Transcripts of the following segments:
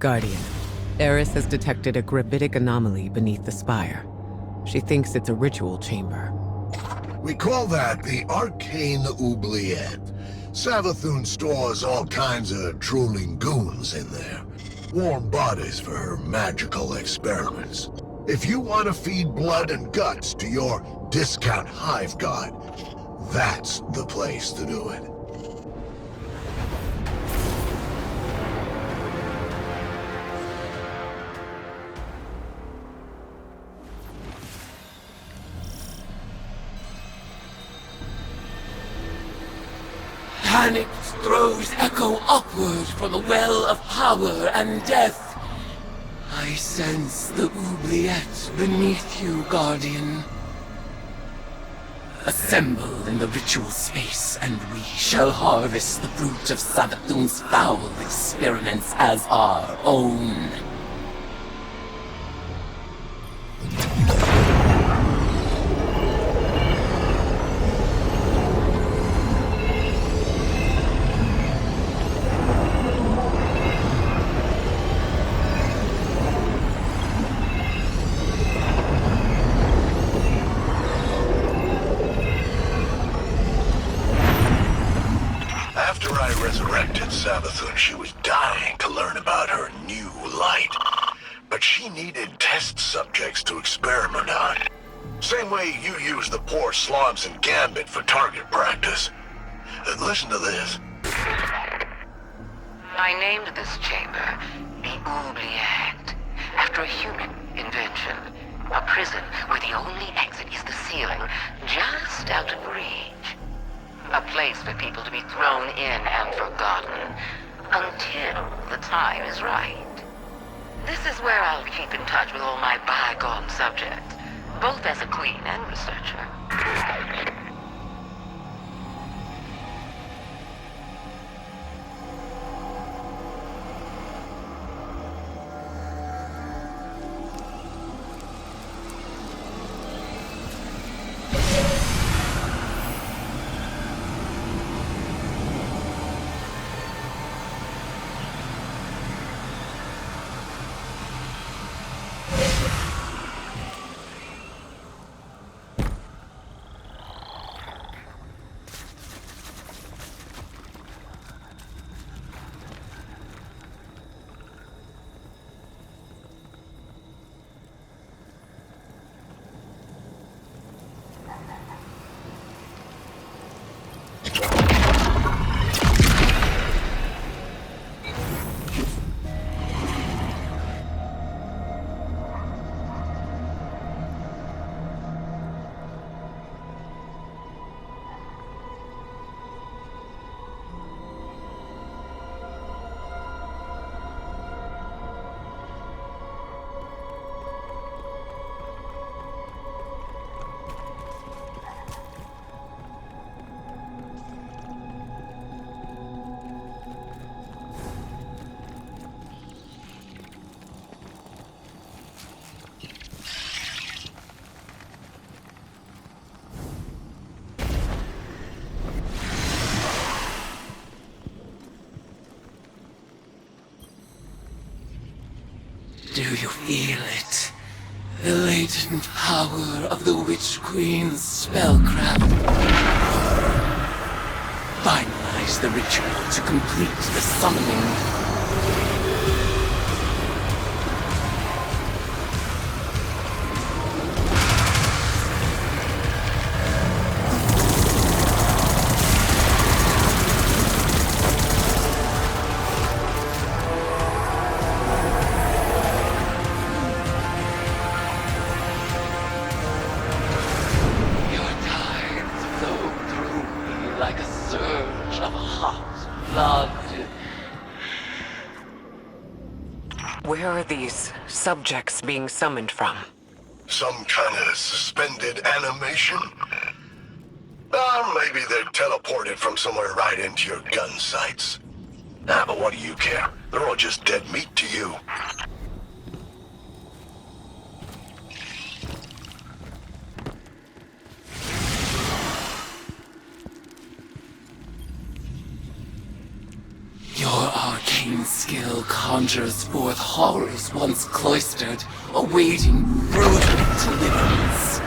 Guardian, Eris has detected a gravitic anomaly beneath the spire. She thinks it's a ritual chamber. We call that the Arcane Oubliette. Savathun stores all kinds of drooling goons in there. Warm bodies for her magical experiments. If you want to feed blood and guts to your discount hive god, that's the place to do it. Panic throws echo upward from the well of power and death. I sense the oubliette beneath you, Guardian. Assemble in the ritual space, and we shall harvest the fruit of Savathun's foul experiments as our own. After I resurrected Savathun, she was dying to learn about her new light. But she needed test subjects to experiment on. Same way you use the poor slobs in Gambit for target practice. Listen to this. I named this chamber the Oubliette, after a human invention. A prison where the only exit is the ceiling, just out of reach. A place for people to be thrown in and forgotten, until the time is right. This is where I'll keep in touch with all my bygone subjects, both as a queen and researcher. Do you feel it? The latent power of the Witch Queen's spellcraft. Finalize the ritual to complete the summoning. Like a surge of hot blood. Where are these subjects being summoned from? Some kind of suspended animation? Maybe they're teleported from somewhere right into your gun sights. But what do you care? They're all just dead meat to you. Your arcane skill conjures forth horrors once cloistered, awaiting brutal deliverance.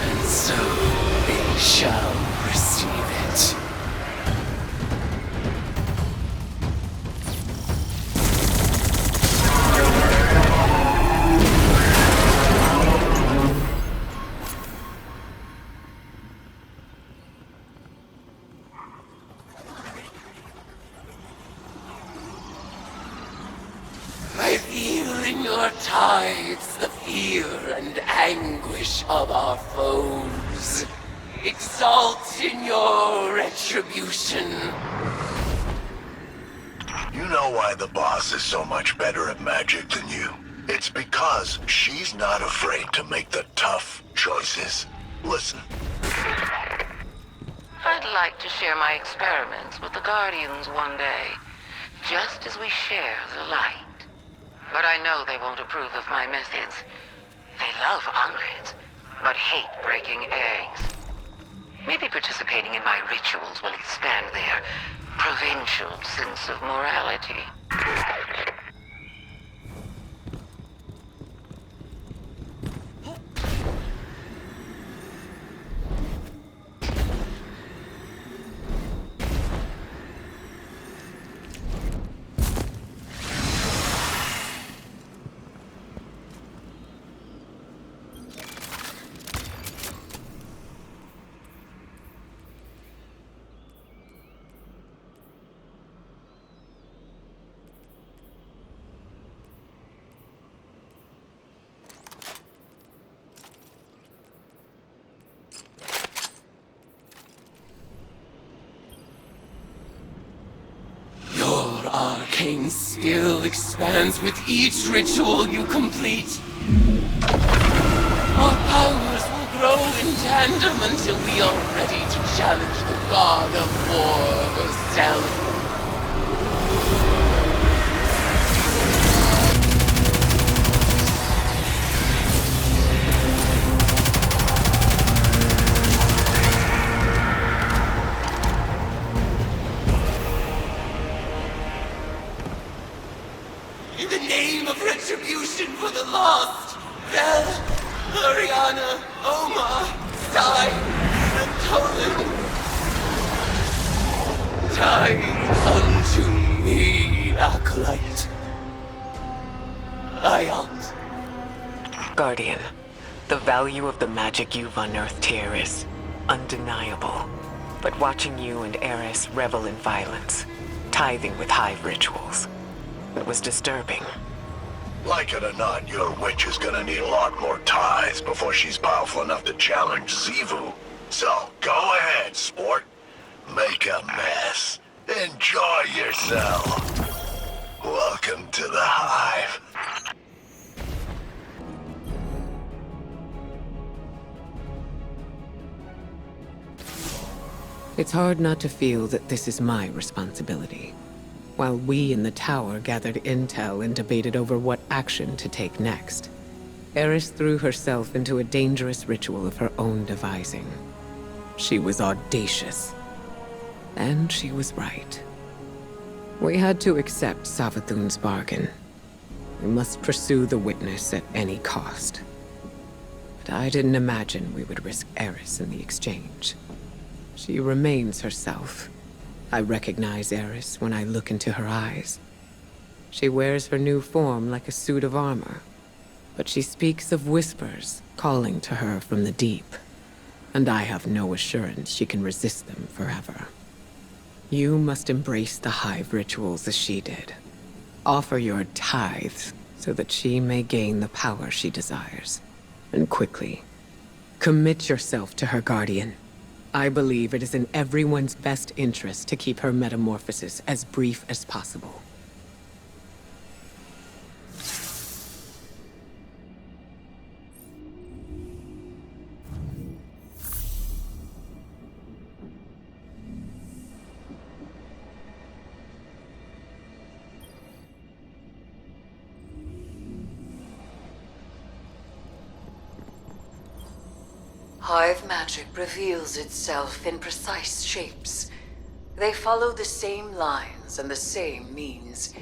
And so they shall receive it. I feel in your tides the fear and anguish of our foes. Exalt in your retribution. You know why the boss is so much better at magic than you? It's because she's not afraid to make the tough choices. Listen. I'd like to share my experiments with the Guardians one day, just as we share the light. But I know they won't approve of my methods. They love omelets, but hate breaking eggs. Maybe participating in my rituals will expand their provincial sense of morality. Arcane skill expands with each ritual you complete. Our powers will grow in tandem until we are ready to challenge the god of war herself. In the name of retribution for the lost, Bel, Ariana, Oma, Sai, and Tolan, die unto me, Acolyte. Ayant. Guardian, the value of the magic you've unearthed here is undeniable. But watching you and Eris revel in violence, tithing with hive rituals, it was disturbing. Like it or not, your witch is gonna need a lot more ties before she's powerful enough to challenge Xivu. So, go ahead, sport. Make a mess. Enjoy yourself. Welcome to the Hive. It's hard not to feel that this is my responsibility. While we in the tower gathered intel and debated over what action to take next, Eris threw herself into a dangerous ritual of her own devising. She was audacious. And she was right. We had to accept Savathun's bargain. We must pursue the witness at any cost. But I didn't imagine we would risk Eris in the exchange. She remains herself. I recognize Eris when I look into her eyes. She wears her new form like a suit of armor, but she speaks of whispers calling to her from the deep, and I have no assurance she can resist them forever. You must embrace the Hive rituals as she did. Offer your tithes so that she may gain the power she desires, and quickly. Commit yourself to her, Guardian. I believe it is in everyone's best interest to keep her metamorphosis as brief as possible. Hive magic reveals itself in precise shapes. They follow the same lines and the same means,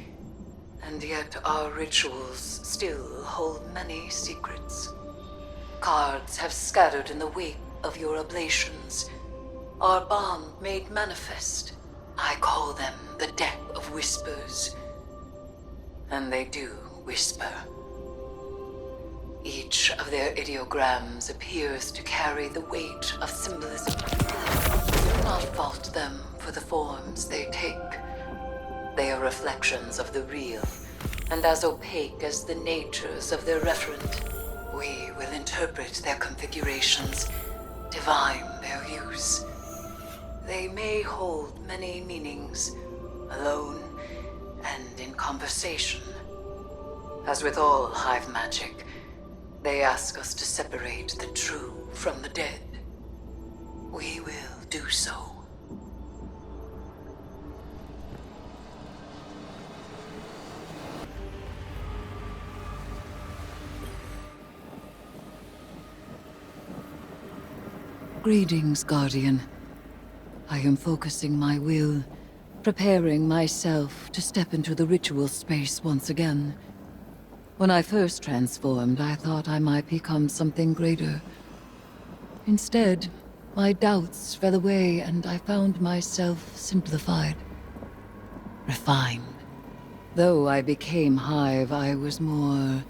and yet our rituals still hold many secrets. Cards have scattered in the wake of your oblations. Our bond made manifest. I call them the Deck of Whispers. And they do whisper. Each of their ideograms appears to carry the weight of symbolism. Do not fault them for the forms they take. They are reflections of the real, and as opaque as the natures of their referent. We will interpret their configurations, divine their use. They may hold many meanings, alone and in conversation. As with all hive magic, they ask us to separate the true from the dead. We will do so. Greetings, Guardian. I am focusing my will, preparing myself to step into the ritual space once again. When I first transformed, I thought I might become something greater. Instead, my doubts fell away and I found myself simplified, refined. Though I became Hive, I was more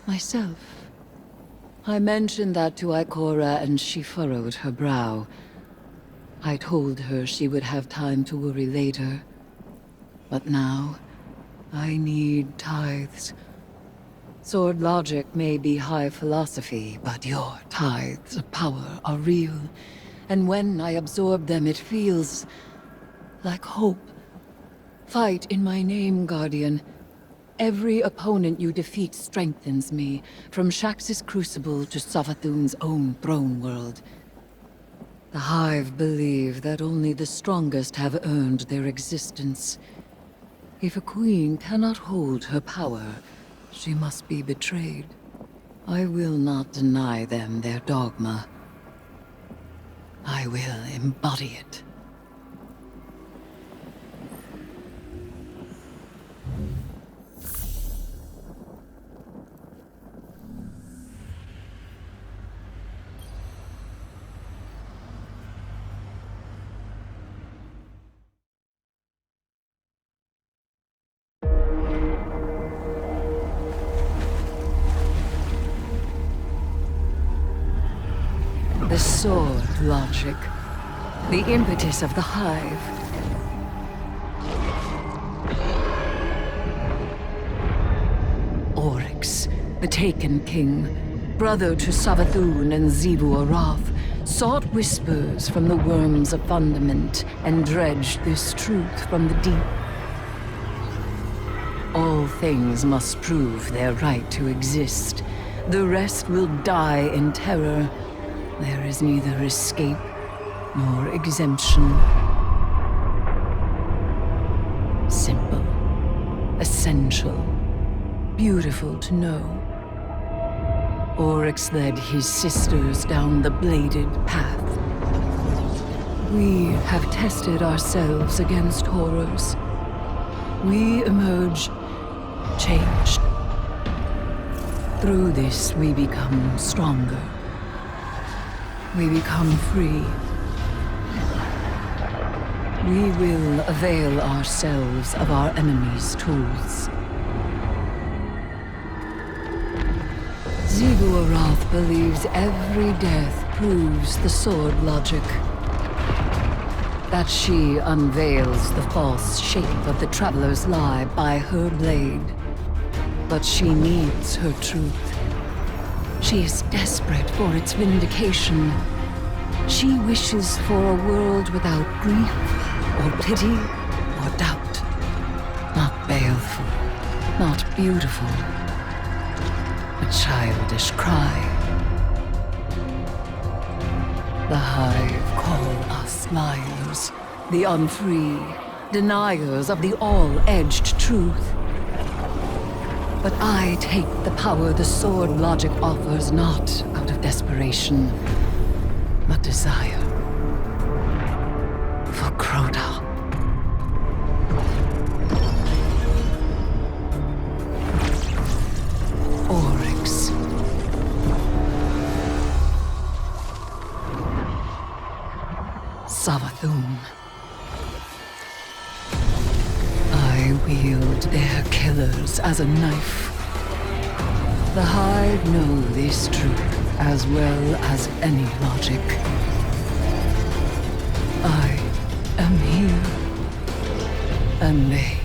myself. I mentioned that to Ikora and she furrowed her brow. I told her she would have time to worry later. But now, I need tithes. Sword logic may be high philosophy, but your tithes of power are real. And when I absorb them, it feels like hope. Fight in my name, Guardian. Every opponent you defeat strengthens me, from Shax's Crucible to Savathun's own throne world. The Hive believe that only the strongest have earned their existence. If a queen cannot hold her power, she must be betrayed. I will not deny them their dogma. I will embody it. The sword logic. The impetus of the Hive. Oryx, the Taken King, brother to Savathun and Xivu Arath, sought whispers from the worms of Fundament and dredged this truth from the deep. All things must prove their right to exist. The rest will die in terror. There is neither escape nor exemption. Simple, essential, beautiful to know. Oryx led his sisters down the bladed path. We have tested ourselves against horrors. We emerge changed. Through this, we become stronger. We become free. We will avail ourselves of our enemy's tools. Xivu Arath believes every death proves the sword logic. That she unveils the false shape of the Traveler's lie by her blade. But she needs her truth. She is desperate for its vindication. She wishes for a world without grief, or pity, or doubt. Not baleful, not beautiful. A childish cry. The Hive call us liars, the unfree, deniers of the all-edged truth. But I take the power the sword logic offers not out of desperation, but desire. For Crota. Oryx. Savathun. I wield air killers as a knife. The Hive know this truth as well as any logic. I am here, and they